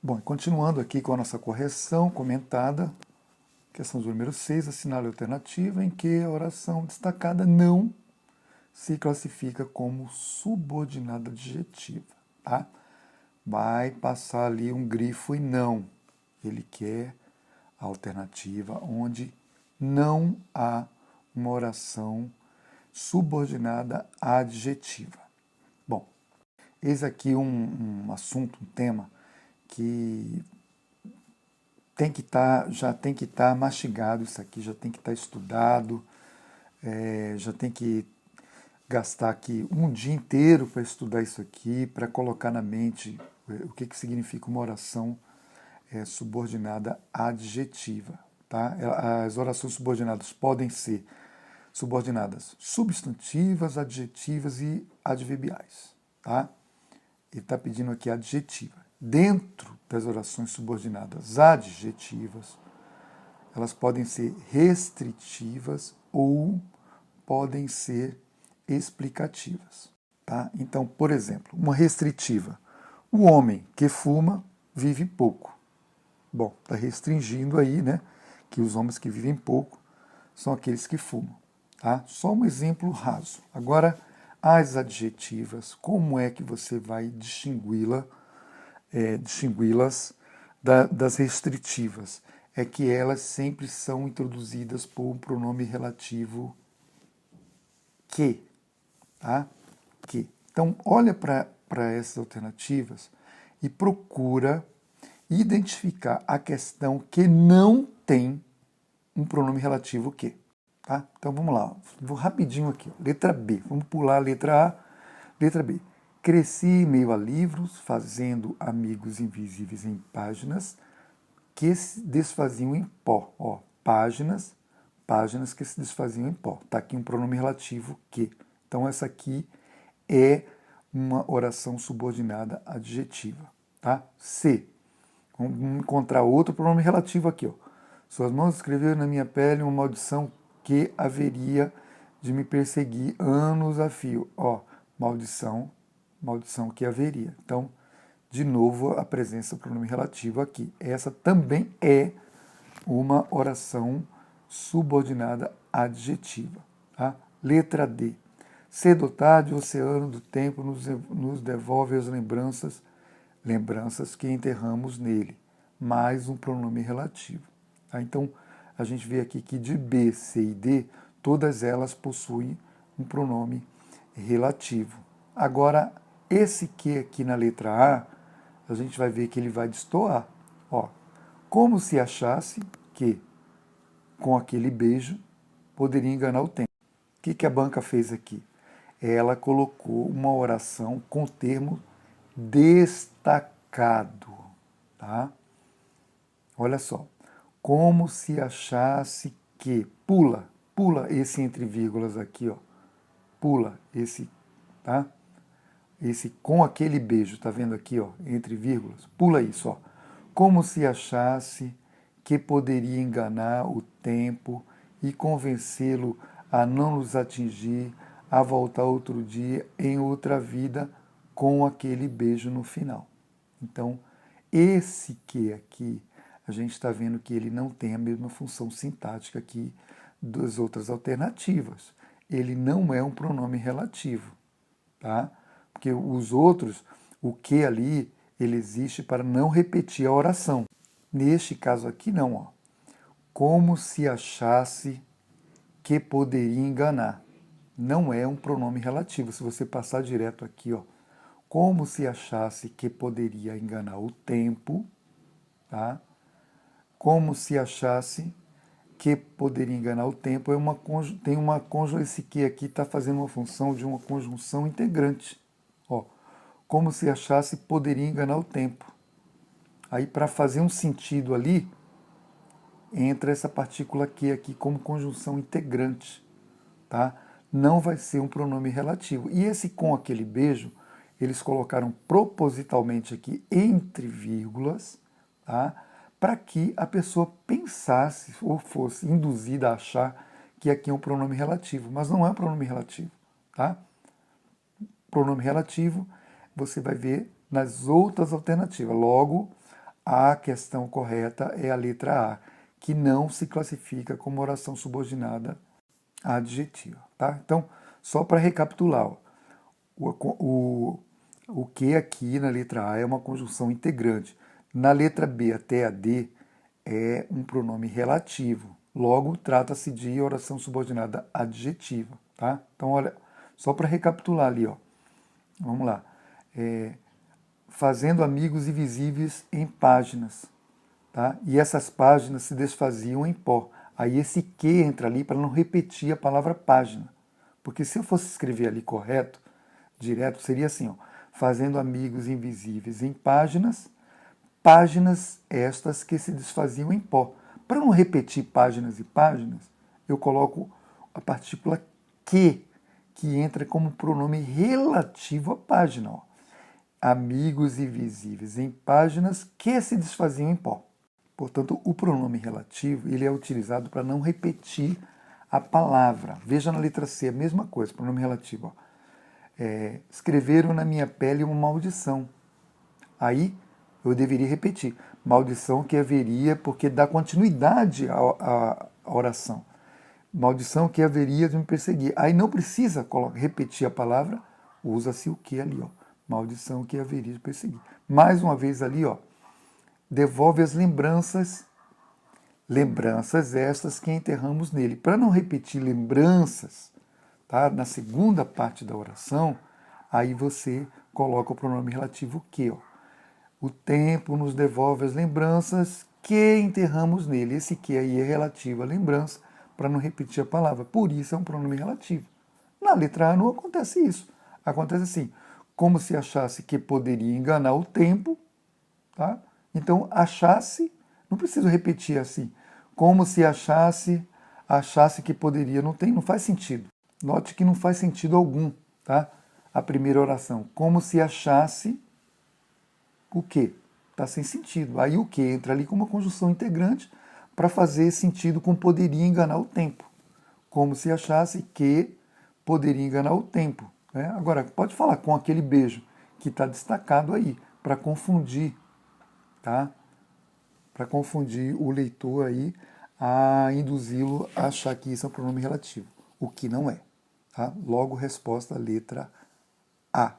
Bom, continuando aqui com a nossa correção comentada, questão do número 6, assinale a alternativa em que a oração destacada não se classifica como subordinada adjetiva, tá? Vai passar ali um grifo e não. Ele quer a alternativa onde não há uma oração subordinada adjetiva. Bom, eis aqui um assunto, um tema que já tem que estar mastigado isso aqui, já tem que estar estudado, já tem que gastar aqui um dia inteiro para estudar isso aqui, para colocar na mente o que significa uma oração subordinada adjetiva. Tá? As orações subordinadas podem ser subordinadas substantivas, adjetivas e adverbiais. Tá? Ele está pedindo aqui adjetiva. Dentro das orações subordinadas adjetivas, elas podem ser restritivas ou podem ser explicativas. Tá? Então, por exemplo, uma restritiva. O homem que fuma vive pouco. Bom, está restringindo aí, né, que os homens que vivem pouco são aqueles que fumam. Tá? Só um exemplo raso. Agora, as adjetivas, como é que você vai distingui-las das restritivas? É que elas sempre são introduzidas por um pronome relativo que. Tá? Que. Então, olha para essas alternativas e procura identificar a questão que não tem um pronome relativo que. Tá? Então, vamos lá. Vou rapidinho aqui. Letra B. Vamos pular a letra A. Letra B. Cresci em meio a livros, fazendo amigos invisíveis em páginas que se desfaziam em pó. Ó, páginas que se desfaziam em pó. Está aqui um pronome relativo que. Então, essa aqui é uma oração subordinada adjetiva. Tá? C. Vamos encontrar outro pronome relativo aqui. Ó. Suas mãos escreveram na minha pele uma maldição que haveria de me perseguir anos a fio. Ó, maldição que haveria. Então, de novo, a presença do pronome relativo aqui. Essa também é uma oração subordinada adjetiva. Tá? Letra D. Cedo ou tarde, o oceano do tempo nos devolve as lembranças que enterramos nele, mais um pronome relativo. Tá? Então, a gente vê aqui que de B, C e D, todas elas possuem um pronome relativo. Agora, esse que aqui na letra A, a gente vai ver que ele vai destoar. Ó, como se achasse que, com aquele beijo, poderia enganar o tempo. O que a banca fez aqui? Ela colocou uma oração com o termo destacado. Tá? Olha só. Como se achasse que. Pula esse entre vírgulas aqui, ó. Pula esse, tá? Esse com aquele beijo, tá vendo aqui, ó, entre vírgulas? Pula isso, ó. Como se achasse que poderia enganar o tempo e convencê-lo a não nos atingir, a voltar outro dia em outra vida com aquele beijo no final. Então, esse que aqui, a gente está vendo que ele não tem a mesma função sintática aqui das outras alternativas. Ele não é um pronome relativo, tá? Porque os outros, o que ali, ele existe para não repetir a oração. Neste caso aqui não, ó. Como se achasse que poderia enganar. Não é um pronome relativo. Se você passar direto aqui, ó, como se achasse que poderia enganar o tempo, tá? Como se achasse que poderia enganar o tempo, tem uma conjunção, esse que aqui está fazendo uma função de uma conjunção integrante. Ó, como se achasse poderia enganar o tempo. Aí, para fazer um sentido ali, entra essa partícula que aqui como conjunção integrante, tá? Não vai ser um pronome relativo. E esse com aquele beijo, eles colocaram propositalmente aqui entre vírgulas, tá? Para que a pessoa pensasse ou fosse induzida a achar que aqui é um pronome relativo, mas não é um pronome relativo, tá? Pronome relativo você vai ver nas outras alternativas. Logo, a questão correta é a letra A, que não se classifica como oração subordinada adjetiva. Tá? Então, só para recapitular, ó, o que aqui na letra A é uma conjunção integrante. Na letra B até a D é um pronome relativo. Logo, trata-se de oração subordinada adjetiva. Tá? Então, olha, só para recapitular ali, ó. Vamos lá. Fazendo amigos invisíveis em páginas. Tá? E essas páginas se desfaziam em pó. Aí esse que entra ali para não repetir a palavra página. Porque se eu fosse escrever ali correto, direto, seria assim, ó, fazendo amigos invisíveis em páginas, páginas estas que se desfaziam em pó. Para não repetir páginas e páginas, eu coloco a partícula que entra como pronome relativo à página. Ó. Amigos invisíveis em páginas que se desfaziam em pó. Portanto, o pronome relativo ele é utilizado para não repetir a palavra. Veja na letra C, a mesma coisa, pronome relativo. Ó. Escreveram na minha pele uma maldição. Aí eu deveria repetir. Maldição que haveria, porque dá continuidade à oração. Maldição que haveria de me perseguir. Aí não precisa repetir a palavra, usa-se o que ali, ó. Maldição que haveria de perseguir. Mais uma vez ali, ó. Devolve as lembranças estas que enterramos nele. Para não repetir lembranças, tá? Na segunda parte da oração, aí você coloca o pronome relativo que. Ó. O tempo nos devolve as lembranças que enterramos nele. Esse que aí é relativo à lembrança, para não repetir a palavra. Por isso é um pronome relativo. Na letra A não acontece isso. Acontece assim, como se achasse que poderia enganar o tempo, tá? Então, achasse, não preciso repetir assim, como se achasse que poderia, não faz sentido. Note que não faz sentido algum, tá? A primeira oração, como se achasse o quê? Está sem sentido. Aí o que entra ali com uma conjunção integrante para fazer sentido com poderia enganar o tempo. Como se achasse que poderia enganar o tempo. Né? Agora, pode falar com aquele beijo que está destacado aí, para confundir, tá? Para confundir o leitor aí, a induzi-lo a achar que isso é um pronome relativo, o que não é. Tá? Logo, resposta letra A.